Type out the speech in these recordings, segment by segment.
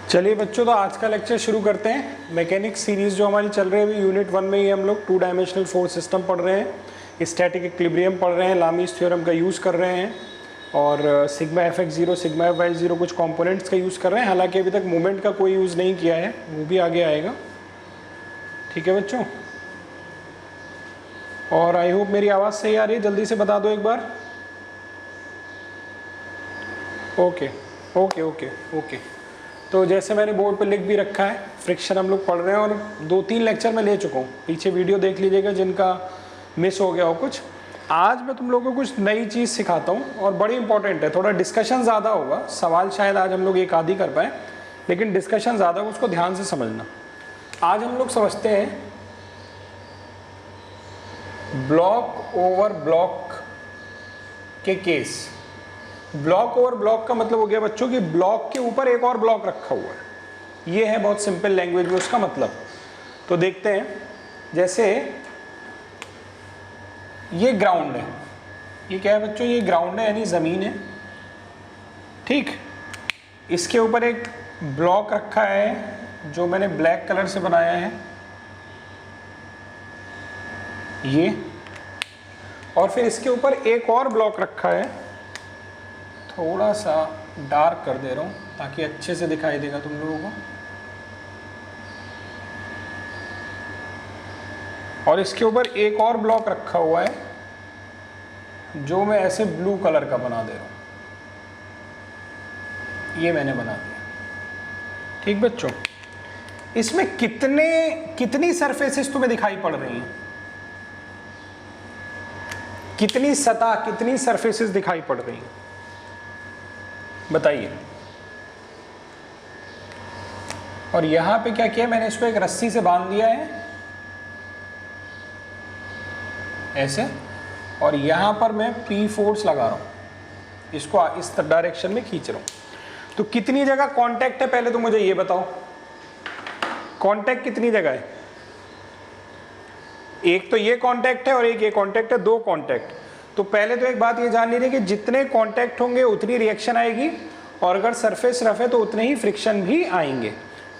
चलिए बच्चों, तो आज का लेक्चर शुरू करते हैं। मैकेनिक्स सीरीज़ जो हमारी चल रही है अभी यूनिट 1 में ही हम लोग 2 डायमेंशनल फोर्स सिस्टम पढ़ रहे हैं, स्टैटिक इक्विलिब्रियम पढ़ रहे हैं, लामीज थ्योरम का यूज़ कर रहे हैं और सिग्मा Fx0 सिग्मा Fy0 कुछ कंपोनेंट्स का यूज़ कर रहे हैं। हालांकि अभी तक मोमेंट का कोई यूज़ नहीं किया है, वो भी आगे आएगा। ठीक है बच्चों, और आई होप मेरी आवाज़ सही आ रही है। जल्दी से बता दो एक बार। Okay okay okay okay. तो जैसे मैंने बोर्ड पर लिख भी रखा है, फ्रिक्शन हम लोग पढ़ रहे हैं और 2-3 लेक्चर मैं ले चुका हूँ। पीछे वीडियो देख लीजिएगा जिनका मिस हो गया हो कुछ। आज मैं तुम लोगों को कुछ नई चीज़ सिखाता हूँ और बड़ी इंपॉर्टेंट है। थोड़ा डिस्कशन ज़्यादा होगा, सवाल शायद आज हम लोग एक आधी कर पाए, लेकिन डिस्कशन ज़्यादा होगा, उसको ध्यान से समझना। आज हम लोग समझते हैं ब्लॉक ओवर ब्लॉक के केस। ब्लॉक ओवर ब्लॉक का मतलब हो गया बच्चों कि ब्लॉक के ऊपर एक और ब्लॉक रखा हुआ है। ये है बहुत सिंपल लैंग्वेज में उसका मतलब। तो देखते हैं, जैसे ये ग्राउंड है। ये क्या है बच्चों? ये ग्राउंड है, यानी ज़मीन है। ठीक, इसके ऊपर एक ब्लॉक रखा है जो मैंने ब्लैक कलर से बनाया है, ये। और फिर इसके ऊपर एक और ब्लॉक रखा है, थोड़ा सा डार्क कर दे रहा हूँ ताकि अच्छे से दिखाई देगा तुम लोगों को। और इसके ऊपर एक और ब्लॉक रखा हुआ है जो मैं ऐसे ब्लू कलर का बना दे रहा हूँ। ये मैंने बना दिया। ठीक बच्चों, इसमें कितनी सरफेसेस तुम्हें दिखाई पड़ रही हैं? कितनी सतह, कितनी सरफेसेस दिखाई पड़ रही हैं बताइए। और यहां पे क्या किया मैंने? इसको एक रस्सी से बांध दिया है ऐसे, और यहां पर मैं P फोर्स लगा रहा हूं, इसको इस डायरेक्शन में खींच रहा हूं। तो कितनी जगह कांटेक्ट है पहले तो मुझे ये बताओ। कांटेक्ट कितनी जगह है? एक तो ये कांटेक्ट है और एक ये कांटेक्ट है, 2 कांटेक्ट। तो पहले तो एक बात ये जान लीजिए कि जितने कांटेक्ट होंगे उतनी रिएक्शन आएगी, और अगर सरफेस रफ है तो उतने ही फ्रिक्शन भी आएंगे।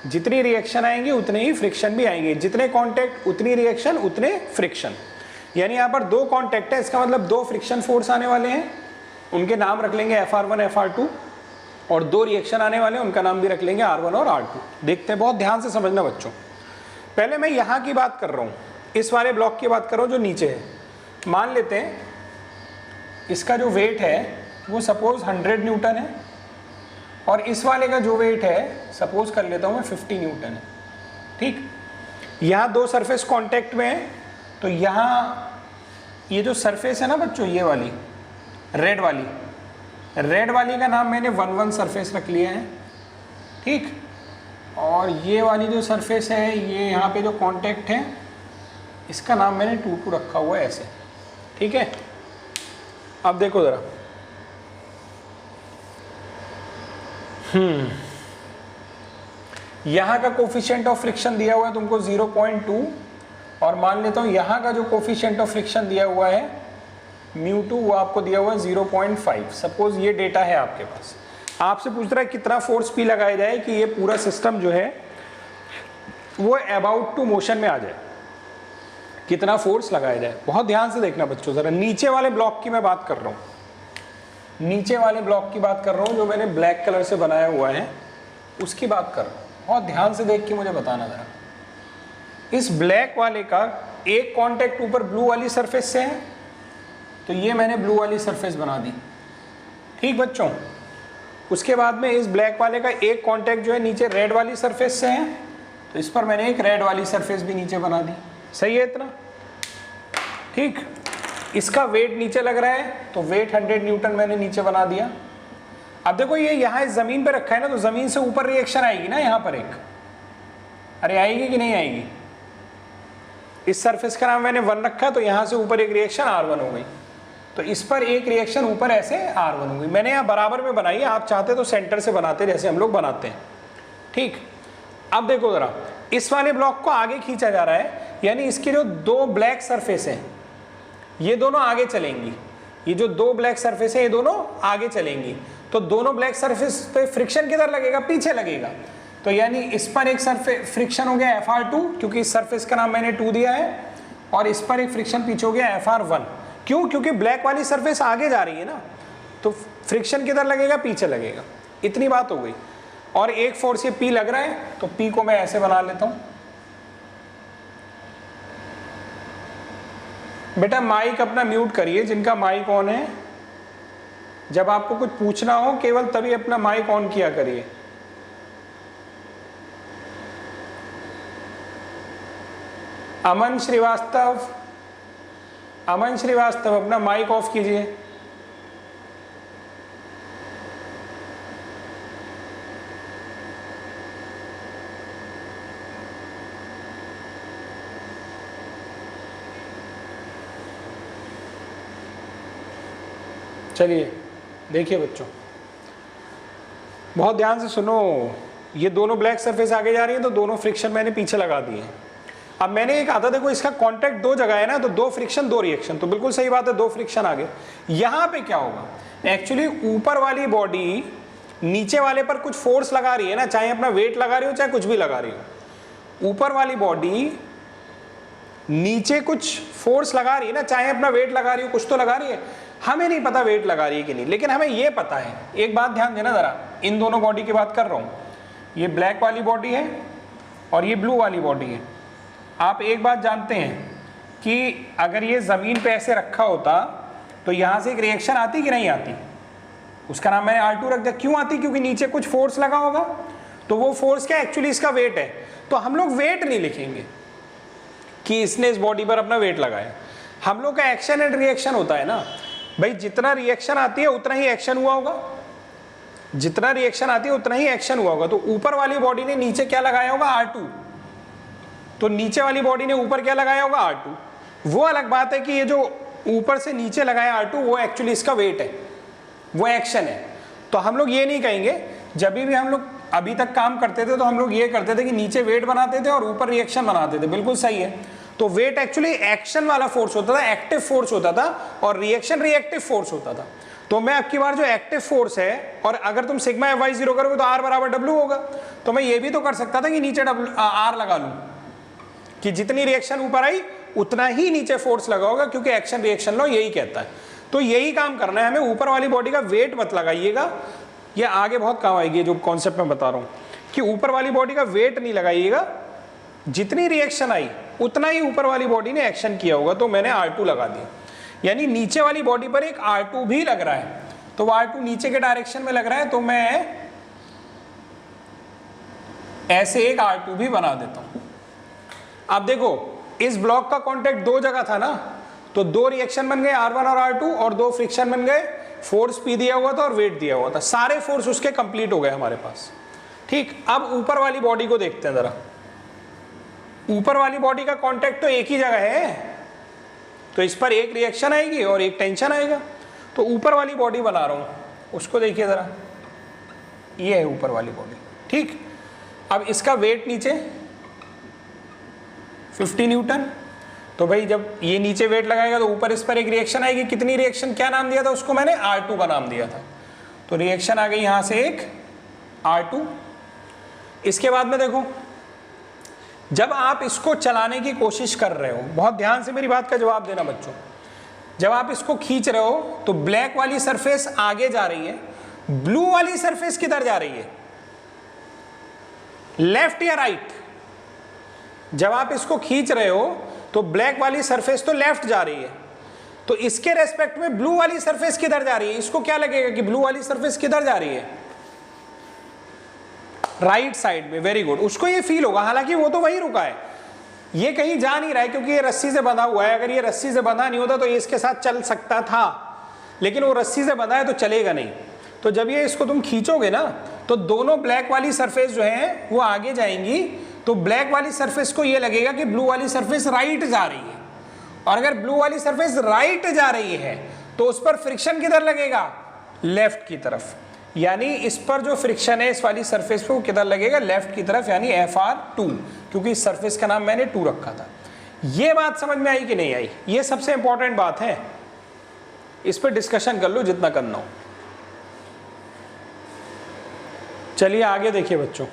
जितनी रिएक्शन आएंगे उतने ही फ्रिक्शन भी आएंगे। जितने कांटेक्ट उतनी रिएक्शन उतने फ्रिक्शन। यानी यहाँ पर 2 कांटेक्ट है, इसका मतलब 2 फ्रिक्शन फोर्स आने वाले हैं, उनके नाम रख लेंगे FR1 FR2, और 2 रिएक्शन आने वाले हैं, उनका नाम भी रख लेंगे R1 और R2। देखते हैं, बहुत ध्यान से समझना बच्चों। पहले मैं यहाँ की बात कर रहा हूँ, इस वाले ब्लॉक की बात कर रहा हूँ जो नीचे है। मान लेते हैं इसका जो वेट है वो सपोज 100 न्यूटन है, और इस वाले का जो वेट है सपोज कर लेता हूँ मैं 50 न्यूटन है। ठीक, यहाँ 2 सरफेस कांटेक्ट में है, तो यहाँ ये जो सरफेस है ना बच्चों, ये वाली रेड वाली का नाम मैंने 1-1 सरफेस रख लिया है। ठीक, और ये वाली जो सरफेस है, ये यहाँ पे जो कांटेक्ट है, इसका नाम मैंने 2-2 रखा हुआ है ऐसे। ठीक है, अब देखो जरा, यहाँ का कोफिशिएंट ऑफ फ्रिक्शन दिया हुआ है तुमको 0.2, और मान लेता हूँ यहाँ का जो कोफिशिएंट ऑफ फ्रिक्शन दिया हुआ है μ2, वो आपको दिया हुआ है 0.5। सपोज ये डेटा है आपके पास। आपसे पूछ रहा है कितना फोर्स P लगाया जाए कि ये पूरा सिस्टम जो है वो अबाउट टू मोशन में आ जाए। कितना फोर्स लगाया जाए, बहुत ध्यान से देखना बच्चों जरा। नीचे वाले ब्लॉक की मैं बात कर रहा हूँ, नीचे वाले ब्लॉक की बात कर रहा हूँ जो मैंने ब्लैक कलर से बनाया हुआ है, उसकी बात कर रहा हूँ। बहुत ध्यान से देख के मुझे बताना जरा। इस ब्लैक वाले का एक कांटेक्ट ऊपर ब्लू वाली सरफेस से है, तो ये मैंने ब्लू वाली सरफेस बना दी। ठीक बच्चों, उसके बाद में इस ब्लैक वाले का एक कांटेक्ट जो है नीचे रेड वाली सरफेस से है, तो इस पर मैंने एक रेड वाली सरफेस भी नीचे बना दी। सही है इतना? ठीक, इसका वेट नीचे लग रहा है, तो वेट 100 न्यूटन मैंने नीचे बना दिया। अब देखो ये यहाँ इस जमीन पे रखा है ना, तो जमीन से ऊपर रिएक्शन आएगी ना यहाँ पर एक। अरे आएगी कि नहीं आएगी? इस सरफेस का नाम मैंने 1 रखा, तो यहाँ से ऊपर एक रिएक्शन R1 हो गई, तो इस पर एक रिएक्शन ऊपर ऐसे R1 हो गई। मैंने यहाँ बराबर में बनाई है, आप चाहते तो सेंटर से बनाते जैसे हम लोग बनाते हैं। ठीक, अब देखो जरा, इस वाले ब्लॉक को आगे खींचा जा रहा है, यानी इसकी जो 2 ब्लैक सरफेस हैं ये दोनों आगे चलेंगी। ये जो 2 ब्लैक सरफेस है ये दोनों आगे चलेंगी, तो दोनों ब्लैक सरफेस पे फ्रिक्शन किधर लगेगा? पीछे लगेगा। तो यानी इस पर एक सरफेस फ्रिक्शन हो गया Fr2 क्योंकि इस सरफेस का नाम मैंने 2 दिया है, और इस पर एक फ्रिक्शन पीछे हो गया Fr1। क्यों? क्योंकि ब्लैक वाली सरफेस आगे जा रही है ना, तो फ्रिक्शन किधर लगेगा? पीछे लगेगा। इतनी बात हो गई। और एक फोर्स ये P लग रहा है, तो P को मैं ऐसे बना लेता हूं। बेटा माइक अपना म्यूट करिए, जिनका माइक ऑन है। जब आपको कुछ पूछना हो केवल तभी अपना माइक ऑन किया करिए। अमन श्रीवास्तव अपना माइक ऑफ कीजिए। चलिए देखिए बच्चों, बहुत ध्यान से सुनो। ये दोनों ब्लैक सरफेस आगे जा रही है, तो दोनों फ्रिक्शन मैंने पीछे लगा दिए हैं। अब मैंने ये कहा था देखो इसका कांटेक्ट दो जगह है ना, तो दो फ्रिक्शन दो रिएक्शन, तो बिल्कुल सही बात है, दो फ्रिक्शन आगे। यहां पे क्या होगा? एक्चुअली ऊपर वाली बॉडी नीचे वाले पर कुछ फोर्स लगा रही है ना, चाहे अपना वेट लगा रही हो चाहे कुछ भी लगा रही हो। ऊपर वाली बॉडी नीचे कुछ फोर्स लगा रही है ना, चाहे अपना वेट लगा रही हो, कुछ तो लगा रही है। हमें नहीं पता वेट लगा रही है कि नहीं, लेकिन हमें ये पता है। एक बात ध्यान देना जरा, इन दोनों बॉडी की बात कर रहा हूं। ये ब्लैक वाली बॉडी है और ये ब्लू वाली बॉडी है। आप एक बात जानते हैं कि अगर ये जमीन पे ऐसे रखा होता तो यहां से एक रिएक्शन आती कि नहीं आती? उसका नाम मैंने R2 रख दिया। क्यों आती? क्योंकि नीचे कुछ फोर्स लगा होगा। तो वो फोर्स क्या? एक्चुअली इसका वेट है। तो हम लोग वेट नहीं लिखेंगे कि इसने इस बॉडी पर अपना वेट लगाया। हम लोग का एक्शन एंड रिएक्शन होता है ना भाई, जितना रिएक्शन आती है उतना ही एक्शन हुआ होगा, जितना रिएक्शन आती है उतना ही एक्शन हुआ होगा। तो ऊपर वाली बॉडी ने नीचे क्या लगाया होगा? R2। तो नीचे वाली बॉडी ने ऊपर क्या लगाया होगा? R2। वो अलग बात है कि ये जो ऊपर से नीचे लगाया R2 वो एक्चुअली इसका वेट है, वो एक्शन है। तो हम लोग ये नहीं कहेंगे, जब भी हम लोग अभी तक काम करते थे तो हम लोग ये करते थे कि नीचे वेट बनाते थे और ऊपर रिएक्शन बनाते थे। बिल्कुल सही है। तो वेट एक्चुअली एक्शन वाला फोर्स होता था, एक्टिव फोर्स होता था, और रिएक्शन रिएक्टिव फोर्स होता था। तो मैं अब की बार जो एक्टिव फोर्स है, और अगर तुम सिग्मा Fy0 करोगे तो R बराबर W होगा, तो मैं ये भी तो कर सकता था कि नीचे R लगा लूं कि जितनी रिएक्शन ऊपर आई उतना ही नीचे फोर्स लगा होगा, क्योंकि एक्शन रिएक्शन लॉ यही कहता है। तो यही काम करना है हमें। ऊपर वाली बॉडी का वेट मत लगाइएगा, ये आगे बहुत काम आएगी। जो कॉन्सेप्ट मैं बता रहा हूं कि ऊपर वाली बॉडी का वेट नहीं लगाइएगा, जितनी रिएक्शन आई उतना ही ऊपर वाली बॉडी ने एक्शन किया होगा। तो मैंने R2 लगा दिया, यानी नीचे वाली बॉडी पर एक R2 भी लग रहा है। तो वो R2 नीचे के डायरेक्शन में लग रहा है, तो मैं ऐसे एक R2 भी बना देता हूं। अब देखो इस ब्लॉक का कांटेक्ट दो जगह था ना, तो दो रिएक्शन बन गए R1 और R2, और दो फ्रिक्शन बन गए। फोर्स P दिया हुआ था और वेट दिया हुआ था, सारे फोर्स उसके कंप्लीट हो गए हमारे पास। ठीक, अब ऊपर वाली बॉडी को देखते हैं जरा। ऊपर वाली बॉडी का कांटेक्ट तो एक ही जगह है, तो इस पर एक रिएक्शन आएगी और एक टेंशन आएगा। तो ऊपर वाली बॉडी बना रहा हूं, उसको देखिए जरा। ये है ऊपर वाली बॉडी। ठीक, अब इसका वेट नीचे 50 न्यूटन। तो भाई जब ये नीचे वेट लगाएगा तो ऊपर इस पर एक रिएक्शन आएगी। कितनी रिएक्शन? क्या नाम दिया था उसको मैंने? R2 का नाम दिया था। तो रिएक्शन आ गई यहां से एक R2। इसके बाद में देखो, जब आप इसको चलाने की कोशिश कर रहे हो, बहुत ध्यान से मेरी बात का जवाब देना बच्चों, जब आप इसको खींच रहे हो तो ब्लैक वाली सरफेस आगे जा रही है, ब्लू वाली सरफेस किधर जा रही है? लेफ्ट या राइट? जब आप इसको खींच रहे हो तो ब्लैक वाली सरफेस तो लेफ्ट जा रही है, तो इसके रेस्पेक्ट में ब्लू वाली सरफेस किधर जा रही है? इसको क्या लगेगा कि ब्लू वाली सरफेस किधर जा रही है? राइट साइड में। वेरी गुड, उसको ये फील होगा। हालांकि वो तो वही रुका है, ये कहीं जा नहीं रहा है, क्योंकि ये रस्सी से बंधा हुआ है। अगर ये रस्सी से बंधा नहीं होता तो ये इसके साथ चल सकता था, लेकिन वो रस्सी से बंधा है तो चलेगा नहीं। तो जब ये इसको तुम खींचोगे ना, तो दोनों ब्लैक वाली सरफेस जो है वो आगे जाएंगी। तो ब्लैक वाली सरफेस को ये लगेगा कि ब्लू वाली सरफेस राइट जा रही है, और अगर ब्लू वाली सरफेस राइट जा रही है तो उस पर फ्रिक्शन किधर लगेगा? लेफ्ट की तरफ। यानी इस पर जो फ्रिक्शन है इस वाली सरफेस पे वो किधर लगेगा? लेफ्ट की तरफ, यानी Fr2, क्योंकि इस सरफेस का नाम मैंने 2 रखा था। ये बात समझ में आई कि नहीं आई? ये सबसे इंपॉर्टेंट बात है, इस पर डिस्कशन कर लो जितना करना हो। चलिए आगे देखिए बच्चों,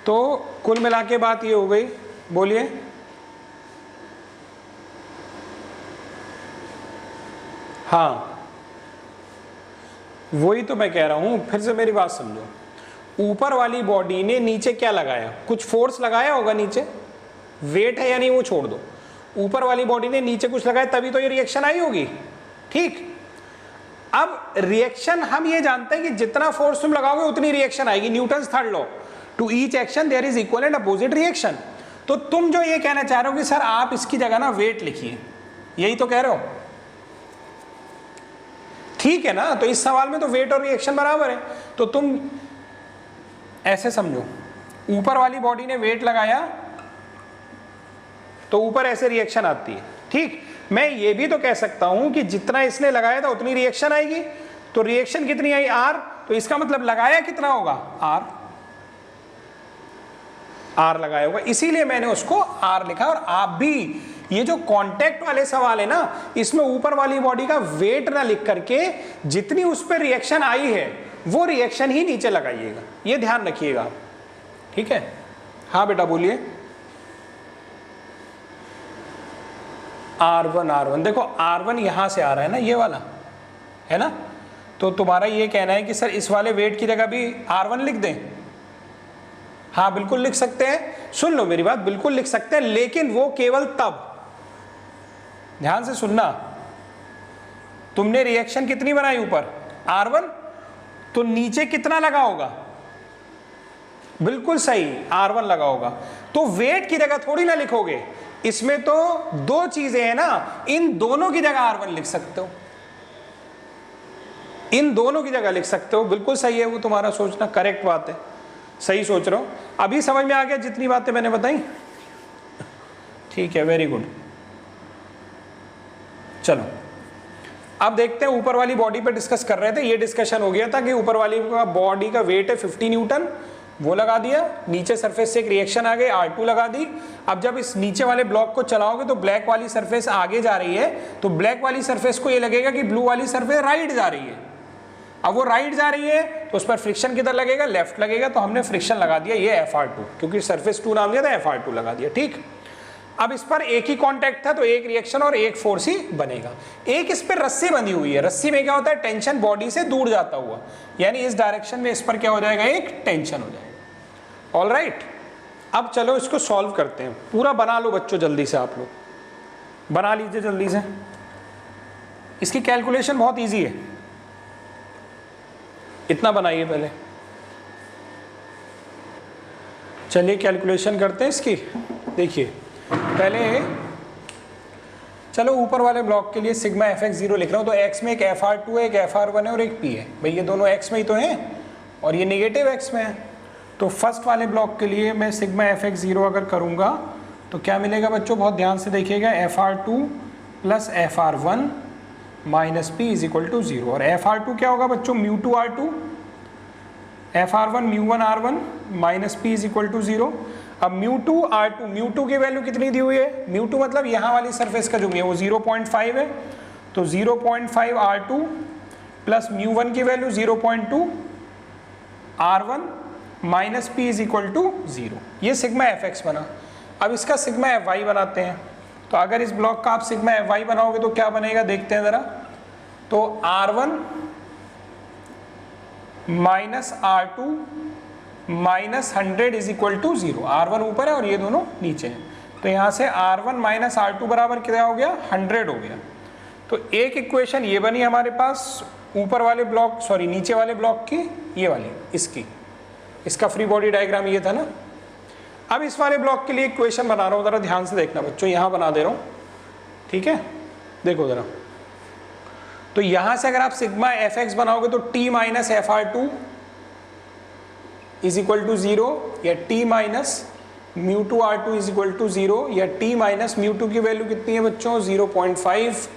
तो कुल मिला के बात ये हो गई, बोलिए। हाँ वही तो मैं कह रहा हूं, फिर से मेरी बात समझो। ऊपर वाली बॉडी ने नीचे क्या लगाया, कुछ फोर्स लगाया होगा नीचे, वेट है या नहीं वो छोड़ दो, ऊपर वाली बॉडी ने नीचे कुछ लगाया तभी तो ये रिएक्शन आई होगी, ठीक। अब रिएक्शन हम ये जानते हैं कि जितना फोर्स तुम लगाओगे उतनी रिएक्शन आएगी, Newton's third law, to each action there is equal and opposite reaction. तो तुम जो ये कहना चाह रहे हो कि सर आप इसकी जगह ना वेट लिखिए, यही तो कह रहे हो, ठीक है ना। तो इस सवाल में तो वेट और रिएक्शन बराबर है, तो तुम ऐसे समझो, ऊपर वाली बॉडी ने वेट लगाया तो ऊपर ऐसे रिएक्शन आती है, ठीक। मैं ये भी तो कह सकता हूं कि जितना इसने लगाया था उतनी रिएक्शन आएगी, तो रिएक्शन कितनी आई, आर, तो इसका मतलब लगाया कितना होगा, आर, आर लगाया होगा, इसीलिए मैंने उसको आर लिखा। और आप भी ये जो कांटेक्ट वाले सवाल है ना, इसमें ऊपर वाली बॉडी का वेट ना लिख करके जितनी उस पर रिएक्शन आई है वो रिएक्शन ही नीचे लगाइएगा, ये ध्यान रखिएगा, ठीक है। हाँ बेटा बोलिए। R1 R1 देखो R1 यहां से आ रहा है ना, ये वाला है ना, तो तुम्हारा ये कहना है कि सर इस वाले वेट की जगह भी R1 लिख दें। हाँ बिल्कुल लिख सकते हैं, सुन लो मेरी बात, बिल्कुल लिख सकते हैं, लेकिन वो केवल तब, ध्यान से सुनना, तुमने रिएक्शन कितनी बनाई ऊपर R1, तो नीचे कितना लगा होगा, बिल्कुल सही R1 लगा होगा, तो वेट की जगह थोड़ी ना लिखोगे, इसमें तो दो चीजें हैं ना, इन दोनों की जगह R1 लिख सकते हो, इन दोनों की जगह लिख सकते हो, बिल्कुल सही है वो तुम्हारा सोचना, करेक्ट बात है, सही सोच रहे हो। अभी समझ में आ गया जितनी बातें मैंने बताई, ठीक है, वेरी गुड। चलो अब देखते हैं, ऊपर वाली बॉडी पे डिस्कस कर रहे थे, ये डिस्कशन हो गया था कि ऊपर वाली का बॉडी का वेट है 50 न्यूटन, वो लगा दिया, नीचे सरफेस से एक रिएक्शन आ गई, R2 लगा दी। अब जब इस नीचे वाले ब्लॉक को चलाओगे तो ब्लैक वाली सरफेस आगे जा रही है, तो ब्लैक वाली सरफेस को ये लगेगा कि ब्लू वाली सरफेस राइट जा रही है। अब वो राइट जा रही है तो उस पर फ्रिक्शन किधर लगेगा, लेफ्ट लगेगा, तो हमने फ्रिक्शन लगा दिया ये FR2, क्योंकि सरफेस 2 नाम दिया था, FR2 लगा दिया, ठीक। अब इस पर एक ही कांटेक्ट था तो एक रिएक्शन और एक फोर्स ही बनेगा। एक इस पर रस्सी बंधी हुई है, रस्सी में क्या होता है, टेंशन बॉडी से दूर जाता हुआ, यानी इस डायरेक्शन में इस पर क्या हो जाएगा, एक टेंशन हो जाएगा। ऑल राइट, अब चलो इसको सॉल्व करते हैं, पूरा बना लो बच्चों, जल्दी से आप लोग बना लीजिए जल्दी से, इसकी कैलकुलेशन बहुत ईजी है, इतना बनाइए पहले। चलिए कैलकुलेशन करते हैं इसकी। देखिए पहले चलो ऊपर वाले ब्लॉक के लिए सिग्मा fx0 लिख रहा हूँ, तो x में एक FR2 है, एक FR1 है और एक P है, भाई ये दोनों x में ही तो हैं और ये नेगेटिव x में है। तो फर्स्ट वाले ब्लॉक के लिए मैं सिग्मा fx0 अगर करूँगा तो क्या मिलेगा बच्चों, बहुत ध्यान से देखिएगा, FR2 plus FR1 minus P is equal to 0, और FR2 क्या होगा बच्चों, μ2 R2, FR1 μ1 R1 minus P is equal to 0। अब μ2 R2, μ2 की वैल्यू कितनी दी हुई है, μ2 मतलब यहाँ वाली सरफेस का जो है वो 0.5 है, तो 0.5 R2 प्लस μ1 की value 0.2 R1 minus P is equal to 0, ये सिग्मा fx बना। अब इसका सिग्मा fy बनाते हैं, तो अगर इस ब्लॉक का आप सिग्मा fy बनाओगे तो क्या बनेगा, देखते हैं ज़रा। तो R1 minus R2 minus 100 is equal to 0, R1 ऊपर है और ये दोनों नीचे हैं, तो यहाँ से R1 माइनस R2 बराबर क्या हो गया, 100 हो गया। तो एक इक्वेशन ये बनी हमारे पास ऊपर वाले ब्लॉक, सॉरी नीचे वाले ब्लॉक की, ये वाली इसकी, इसका फ्री बॉडी डायग्राम ये था ना। अब इस वाले ब्लॉक के लिए इक्वेशन बना रहा हूँ, ज़रा ध्यान से देखना बच्चों, यहाँ बना दे रहा हूँ, ठीक है, देखो ज़रा। तो यहाँ से अगर आप सिग्मा fx बनाओगे तो t minus FR2 is equal to 0, या t minus μ2 R2 is equal to 0, या t माइनस μ2 की वैल्यू कितनी है बच्चों, 0.5,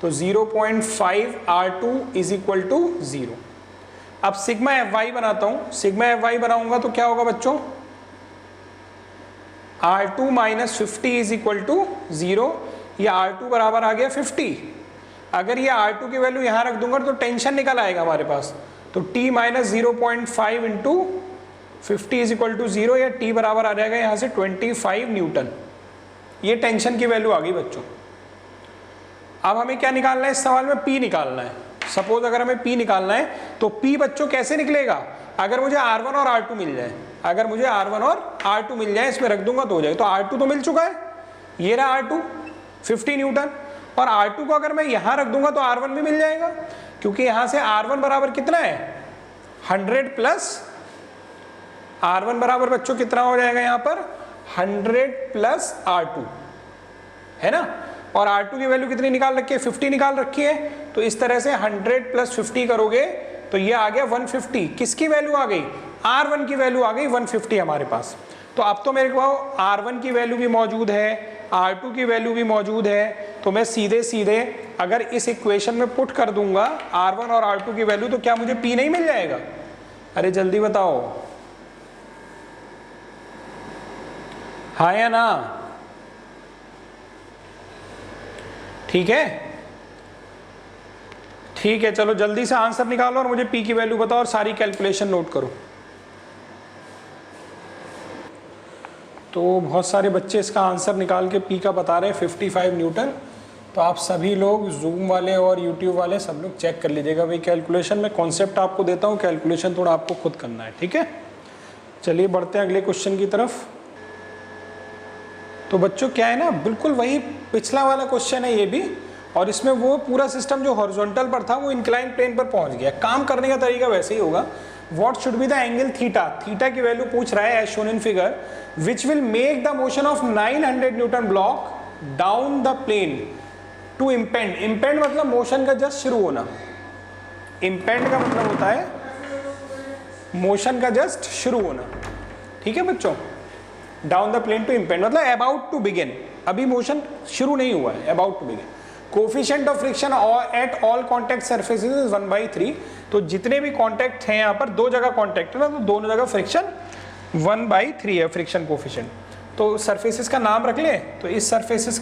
तो 0.5 R2 इज इक्वल टू 0। अब सिग्मा fy बनाता हूँ, सिग्मा fy बनाऊंगा तो क्या होगा बच्चों, R2 minus 50 is equal to 0, या R2 बराबर आ गया 50। अगर ये R2 की वैल्यू यहाँ रख दूंगा तो टेंशन निकल आएगा हमारे पास, तो t minus 0.5 into 50 is equal to 0 या T बराबर आ जाएगा यहाँ से 25 न्यूटन। ये टेंशन की वैल्यू आ गई बच्चों। अब हमें क्या निकालना है इस सवाल में? P निकालना है। सपोज अगर हमें P निकालना है तो P बच्चों कैसे निकलेगा? अगर मुझे R1 और R2 मिल जाए, अगर मुझे R1 और R2 मिल जाए, इसमें रख दूंगा तो हो जाए। तो R2 तो मिल चुका है, ये रहा R2 50 न्यूटन, और R2 को अगर मैं यहाँ रख दूंगा तो R1 भी मिल जाएगा, क्योंकि यहाँ से R1 बराबर कितना है 100 प्लस R1 बराबर बच्चों कितना हो जाएगा यहाँ पर 100 प्लस R2 है ना। और R2 की वैल्यू कितनी निकाल रखी है 50 निकाल रखी है। तो इस तरह से 100 प्लस 50 करोगे तो ये आ गया 150। किसकी वैल्यू आ गई? R1 की वैल्यू आ गई 150 हमारे पास। तो अब तो मेरे को R1 की वैल्यू भी मौजूद है, R2 की वैल्यू भी मौजूद है, तो मैं सीधे सीधे अगर इस इक्वेशन में पुट कर दूंगा R1 और R2 की वैल्यू, तो क्या मुझे P नहीं मिल जाएगा? अरे जल्दी बताओ, हाँ या ना? ठीक है, ठीक है, चलो जल्दी से आंसर निकालो और मुझे P की वैल्यू बताओ और सारी कैलकुलेशन नोट करो। तो बहुत सारे बच्चे इसका आंसर निकाल के P का बता रहे हैं 55 न्यूटन। तो आप सभी लोग जूम वाले और यूट्यूब वाले सब लोग चेक कर लीजिएगा भाई। कैलकुलेशन में कॉन्सेप्ट आपको देता हूँ, कैलकुलेशन थोड़ा आपको खुद करना है, ठीक है। चलिए बढ़ते हैं अगले क्वेश्चन की तरफ। तो बच्चों क्या है ना, बिल्कुल वही पिछला वाला क्वेश्चन है ये भी, और इसमें वो पूरा सिस्टम जो हॉरिजॉन्टल पर था वो इंक्लाइन प्लेन पर पहुंच गया। काम करने का तरीका वैसे ही होगा। What should be the angle theta, theta की वैल्यू पूछ रहा है as shown in figure, which will make the motion of 900 newton block down the plane to impend. Impend मतलब मोशन का जस्ट शुरू होना, इम्पेंड का मतलब होता है मोशन का जस्ट शुरू होना, ठीक है बच्चों। Down the plane to impend मतलब अबाउट टू बिगिन, अभी मोशन शुरू नहीं हुआ है, about to begin. Coefficient of friction at all contact surfaces is 1/3। तो जितने भी कॉन्टैक्ट हैं यहाँ पर, दो जगह कॉन्टैक्ट है ना, तो दोनों जगह फ्रिक्शन 1/3 है फ्रिक्शन कोफिशिएंट। तो सरफेसेस का नाम रख ले, तो इस सरफेस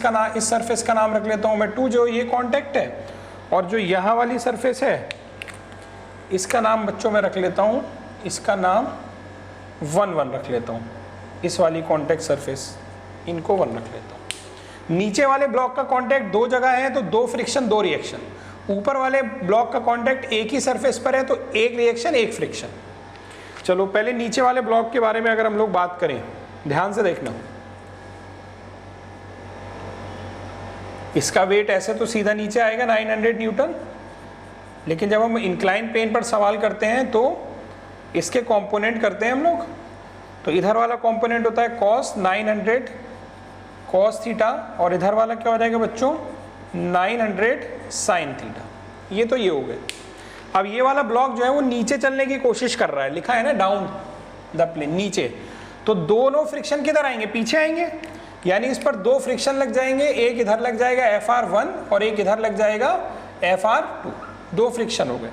का नाम रख लेता हूँ मैं 2, जो ये कॉन्टैक्ट है, और जो यहाँ वाली सरफेस है इसका नाम बच्चों में रख लेता हूँ, इसका नाम 1 रख लेता हूँ। इस वाली कॉन्टैक्ट सरफेस, इनको 1 रख लेता हूँ। नीचे वाले ब्लॉक का कॉन्टैक्ट दो जगह है तो 2 फ्रिक्शन 2 रिएक्शन। ऊपर वाले ब्लॉक का कॉन्टैक्ट एक ही सरफेस पर है तो 1 रिएक्शन 1 फ्रिक्शन। चलो पहले नीचे वाले ब्लॉक के बारे में अगर हम लोग बात करें, ध्यान से देखना। इसका वेट ऐसे तो सीधा नीचे आएगा 900 न्यूटन, लेकिन जब हम इंक्लाइन प्लेन पर सवाल करते हैं तो इसके कंपोनेंट करते हैं हम लोग। तो इधर वाला कंपोनेंट होता है कॉस 900 कॉस थीटा, और इधर वाला क्या हो जाएगा बच्चों 900 साइन थीटा। ये तो ये हो गए। अब ये वाला ब्लॉक जो है वो नीचे चलने की कोशिश कर रहा है, लिखा है ना डाउन द प्लेन, नीचे। तो दोनों फ्रिक्शन किधर आएंगे, पीछे आएंगे, यानी इस पर 2 फ्रिक्शन लग जाएंगे, एक इधर लग जाएगा FR1 और एक इधर लग जाएगा FR2, 2 फ्रिक्शन हो गए।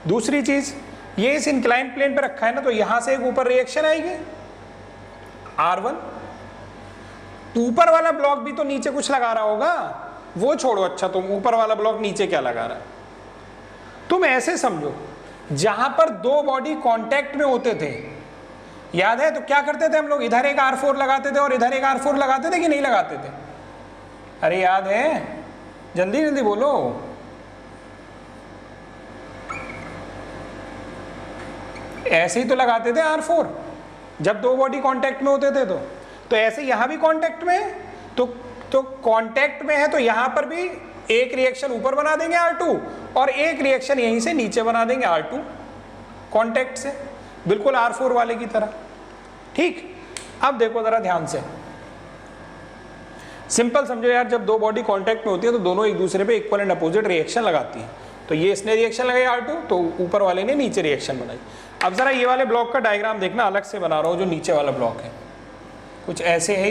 दूसरी चीज, ये इस इंक्लाइन प्लेन पे रखा है ना, तो यहां से एक ऊपर रिएक्शन आएगी R1। ऊपर वाला ब्लॉक भी तो नीचे कुछ लगा रहा होगा, वो छोड़ो, अच्छा तुम ऊपर वाला ब्लॉक नीचे क्या लगा रहा है। तुम ऐसे समझो, जहां पर 2 बॉडी कांटेक्ट में होते थे, याद है तो क्या करते थे हम लोग, इधर एक R4 लगाते थे और इधर एक R4 लगाते थे कि नहीं लगाते थे? अरे याद है, जल्दी जल्दी बोलो। ऐसे ही तो लगाते थे R4 जब 2 बॉडी कांटेक्ट में होते थे। तो ऐसे यहां भी कांटेक्ट में है, तो कांटेक्ट में है तो यहां पर भी एक रिएक्शन ऊपर बना देंगे R2 और एक रिएक्शन यहीं से नीचे बना देंगे R2 कांटेक्ट से, बिल्कुल R4 वाले की तरह। ठीक, अब देखो जरा ध्यान से, सिंपल समझो यार, जब 2 बॉडी कांटेक्ट में होती है तो दोनों एक दूसरे पे इक्वल एंड अपोजिट रिएक्शन लगाती हैं। तो ये इसने रिएक्शन लगाई R2, तो ऊपर वाले ने नीचे रिएक्शन बनाई। अब जरा ये वाले ब्लॉक का डायग्राम देखना, अलग से बना रहा हूं, जो नीचे वाला ब्लॉक है कुछ ऐसे है।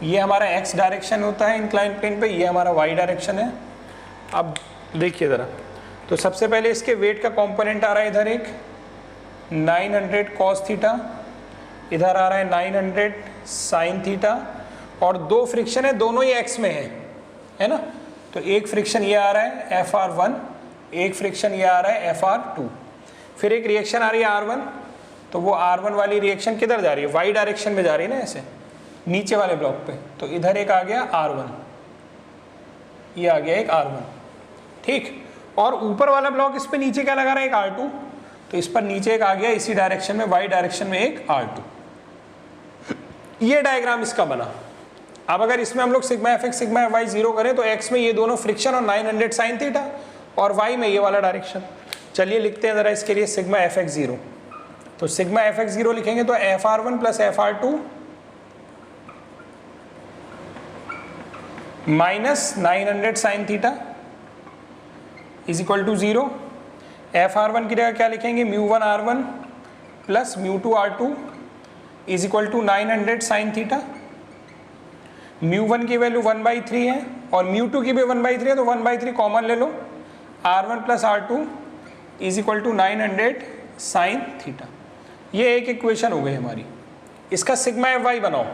ये हमारा x डायरेक्शन होता है इंक्लाइन प्लेन पे, ये हमारा y डायरेक्शन है। अब देखिए ज़रा, तो सबसे पहले इसके वेट का कंपोनेंट आ रहा है इधर एक 900 cos थीटा, इधर आ रहा है 900 साइन थीटा, और 2 फ्रिक्शन है, दोनों ही x में है ना। तो एक फ्रिक्शन ये आ रहा है FR1, एक फ्रिक्शन ये आ रहा है FR2, फिर एक रिएक्शन आ रही है R1। तो वो R1 वाली रिएक्शन किधर जा रही है, वाई डायरेक्शन में जा रही है ना, ऐसे नीचे वाले ब्लॉक पे। तो इधर एक आ गया R1, ये आ गया एक R1, ठीक। और ऊपर वाला ब्लॉक इस पे नीचे क्या लगा रहा है, एक R2, तो इस पर नीचे एक आ गया इसी डायरेक्शन में, वाई डायरेक्शन में एक R2। ये डायग्राम इसका बना। अब अगर इसमें हम लोग sigma F X sigma F Y zero करें तो एक्स में ये दोनों फ्रिक्शन और 900 साइन थीटा, और वाई में ये वाला डायरेक्शन। चलिए लिखते हैं जरा इसके लिए सिग्मा एफ एक्स जीरो। तो सिग्मा एफ एक्स जीरो लिखेंगे तो F R one plus F R two minus 900 sine theta is equal to 0। F R one की जगह क्या लिखेंगे, mu one R one plus mu two R two is equal to 900 sine theta. Mu one की value 1/3 है और mu two की भी 1/3 है, तो 1/3 कॉमन ले लो। R one plus R two is equal to 900 sine theta. ये एक इक्वेशन हो गई हमारी। इसका सिग्मा एफ वाई बनाओ।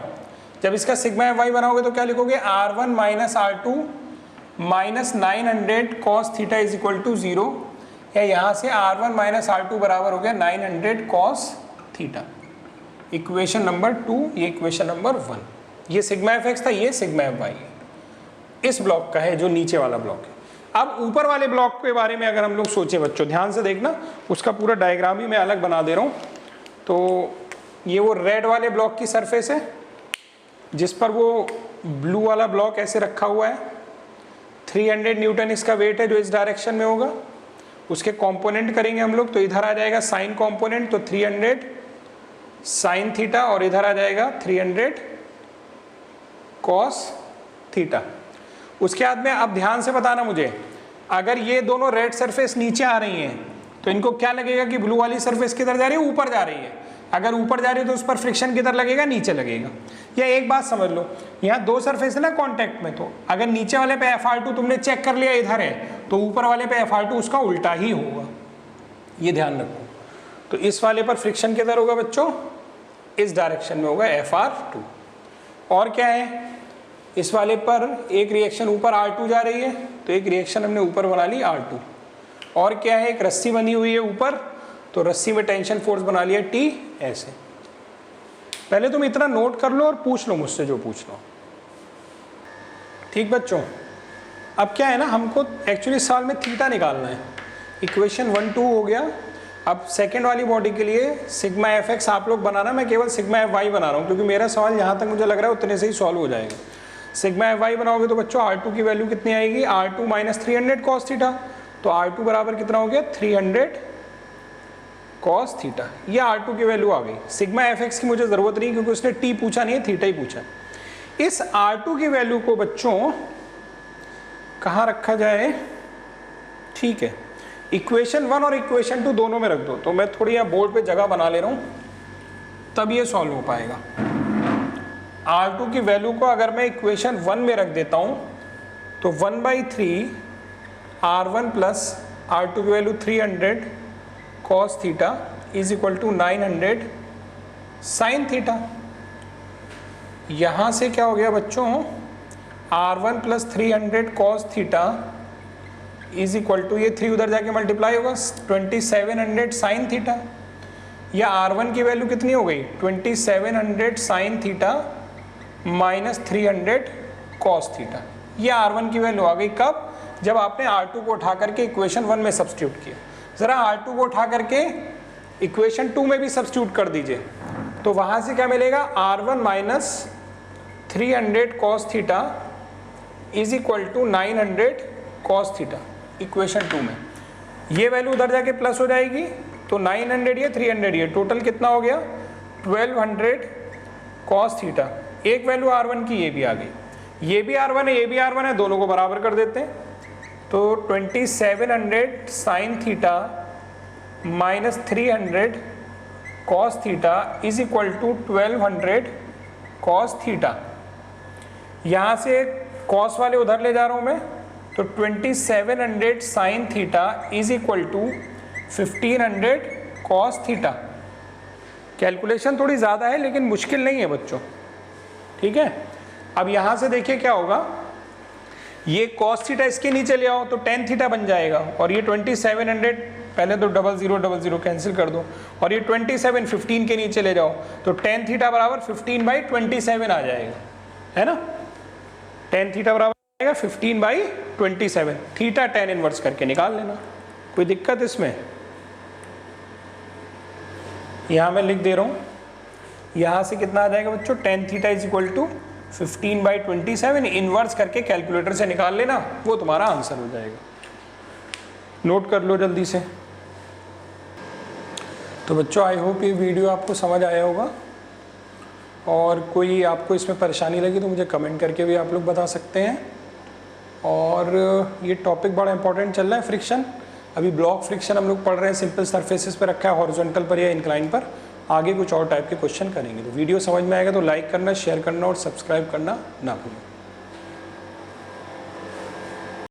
जब इसका सिग्मा एफ वाई बनाओगे तो क्या लिखोगे, R one minus R two minus 900 cos theta is equal to 0, या यहाँ से R one minus R two बराबर हो गया 900 कॉस थीटा। इक्वेशन नंबर 2, ये इक्वेशन नंबर 1। ये सिग्मा एफ एक्स था, ये सिग्मा एफ वाई इस ब्लॉक का है जो नीचे वाला ब्लॉक है। अब ऊपर वाले ब्लॉक के बारे में अगर हम लोग सोचे बच्चों, ध्यान से देखना, उसका पूरा डायग्राम ही मैं अलग बना दे रहा हूँ। तो ये वो रेड वाले ब्लॉक की सरफेस है जिस पर वो ब्लू वाला ब्लॉक ऐसे रखा हुआ है। 300 न्यूटन इसका वेट है जो इस डायरेक्शन में होगा। उसके कंपोनेंट करेंगे हम लोग, तो इधर आ जाएगा साइन कंपोनेंट, तो 300 साइन थीटा, और इधर आ जाएगा 300 कॉस थीटा। उसके बाद में अब ध्यान से बताना मुझे, अगर ये दोनों रेड सरफेस नीचे आ रही हैं तो इनको क्या लगेगा कि ब्लू वाली सरफेस किधर जा रही है, ऊपर जा रही है। अगर ऊपर जा रही है तो उस पर फ्रिक्शन किधर लगेगा, नीचे लगेगा। या एक बात समझ लो, यहाँ दो सरफेस है ना कांटेक्ट में, तो अगर नीचे वाले पे Fr2 तुमने चेक कर लिया इधर है, तो ऊपर वाले पे Fr2 उसका उल्टा ही होगा, ये ध्यान रखो। तो इस वाले पर फ्रिक्शन किधर होगा बच्चों, इस डायरेक्शन में होगा Fr2। और क्या है, इस वाले पर एक रिएक्शन ऊपर R2 जा रही है, तो एक रिएक्शन हमने ऊपर बना ली R2। और क्या है, एक रस्सी बनी हुई है ऊपर, तो रस्सी में टेंशन फोर्स बना लिया T ऐसे। पहले तुम इतना नोट कर लो और पूछ लो मुझसे जो पूछ लो, ठीक बच्चों। अब क्या है ना, हमको एक्चुअली सवाल में थीटा निकालना है। इक्वेशन 1 2 हो गया। अब सेकेंड वाली बॉडी के लिए सिग्मा एफ एक्स आप लोग बनाना, मैं केवल सिग्मा एफ वाई बना रहा हूँ क्योंकि मेरा सवाल यहाँ तक मुझे लग रहा है उतने से ही सॉल्व हो जाएगा। सिग्मा एफ वाई बनाओगे तो बच्चों R2 की वैल्यू कितनी आएगी, R2 माइनस 300 कॉस थीटा। तो R2 बराबर कितना हो गया, 300 कॉस थीटा। ये R2 की वैल्यू आ गई। सिग्मा एफ एक्स की मुझे ज़रूरत नहीं क्योंकि उसने T पूछा नहीं है, थीटा ही पूछा। इस R2 की वैल्यू को बच्चों कहाँ रखा जाए, ठीक है, इक्वेशन 1 और इक्वेशन 2 दोनों में रख दो। तो मैं थोड़ी यहाँ बोर्ड पे जगह बना ले रहा हूँ, तब ये सॉल्व हो पाएगा। R2 की वैल्यू को अगर मैं इक्वेशन 1 में रख देता हूँ तो 1/3 R1 प्लस R2 की value 300 cos theta is equal to 900 sine theta. यहाँ से क्या हो गया बच्चों, R1 plus 300 cos theta is equal to, ये 3 उधर जाके मल्टीप्लाई होगा 2700 साइन थीटा। या R1 की वैल्यू कितनी हो गई, 2700 sine theta minus 300 cos theta. ये R1 की वैल्यू आ गई कब, जब आपने R2 को उठा करके इक्वेशन 1 में सब्स्टिट्यूट किया। ज़रा R2 को उठा करके इक्वेशन 2 में भी सब्स्टिट्यूट कर दीजिए, तो वहाँ से क्या मिलेगा, R1 minus 300 cos theta is equal to 900 cos theta equation 2 में। ये वैल्यू उधर जाके प्लस हो जाएगी, तो 900 ये 300 ये टोटल कितना हो गया, 1200 कॉस थीटा। एक वैल्यू R1 की ये भी आ गई, ये भी R1 है ये भी R1 है, दोनों को बराबर कर देते हैं। तो 2700 sine theta minus 300 cos theta is equal to 1200 cos theta. यहाँ से कॉस वाले उधर ले जा रहा हूँ मैं, तो 2700 sine theta is equal to 1500 cos theta. Calculation थोड़ी ज़्यादा है लेकिन मुश्किल नहीं है बच्चों, ठीक है। अब यहाँ से देखिए क्या होगा, ये कॉस थीटा इसके नीचे ले आओ तो टेन थीटा बन जाएगा, और ये 2700 पहले तो डबल ज़ीरो कैंसिल कर दो, और ये 27 15 के नीचे ले जाओ तो टेन थीटा बराबर 15/27 आ जाएगा, है ना। टेन थीटा बराबर आएगा 15/27, थीटा टेन इनवर्स करके निकाल लेना, कोई दिक्कत इसमें। यहाँ मैं लिख दे रहा हूँ, यहाँ से कितना आ जाएगा बच्चों, tan theta is equal to 15/27, inverse करके कैलकुलेटर से निकाल लेना, वो तुम्हारा आंसर हो जाएगा। नोट कर लो जल्दी से। तो बच्चों आई होप ये वीडियो आपको समझ आया होगा, और कोई आपको इसमें परेशानी लगी तो मुझे कमेंट करके भी आप लोग बता सकते हैं। और ये टॉपिक बड़ा इंपॉर्टेंट चल रहा है, फ्रिक्शन। अभी ब्लॉक फ्रिक्शन हम लोग पढ़ रहे हैं, सिंपल सरफेसेस पर रखा है, हॉरिजॉन्टल पर या इंक्लाइन पर। आगे कुछ और टाइप के क्वेश्चन करेंगे। तो वीडियो समझ में आएगा तो लाइक करना, शेयर करना और सब्सक्राइब करना ना भूलें।